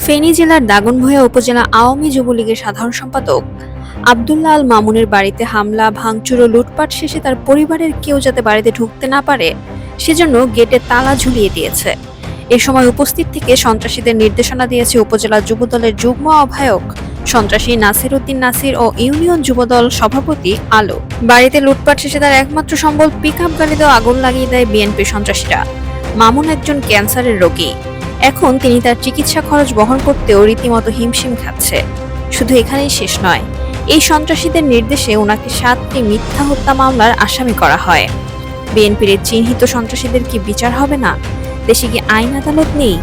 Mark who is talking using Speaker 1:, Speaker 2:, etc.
Speaker 1: ফেনী জেলার দাগনভূঞা উপজেলা আওয়ামী যুবলীগের সাধারণ সম্পাদক আব্দুল্লাহ আল মামুনের বাড়িতে হামলা, ভাঙচুর ও লুটপাট শেষে তার পরিবারের কেউ যাতে বাড়িতে ঢুকতে না পারে সেজন্য গেটে তালা ঝুলিয়ে দিয়েছে। এ সময় উপস্থিত থেকে সন্ত্রাসীদের নির্দেশনা দিয়েছে উপজেলা যুবদলের যুগ্ম আহ্বায়ক সন্ত্রাসী নাসির উদ্দিন নাসির ও ইউনিয়ন যুবদল সভাপতি আলো। বাড়িতে লুটপাট শেষে তার একমাত্র সম্বল পিকআপ গাড়িতেও আগুন লাগিয়ে দেয় বিএনপি সন্ত্রাসীরা। মামুন একজন ক্যান্সারের রোগী। এখন তিনি তার চিকিৎসা খরচ বহন করতেও রীতিমতো হিমশিম খাচ্ছে। শুধু এখানেই শেষ নয়, এই সন্ত্রাসীদের নির্দেশে ওনাকে 7টি মিথ্যা হত্যা মামলার আসামি করা হয়। বিএনপির চিহ্নিত সন্ত্রাসীদের কি বিচার হবে না? দেশে কি আইন আদালত নেই?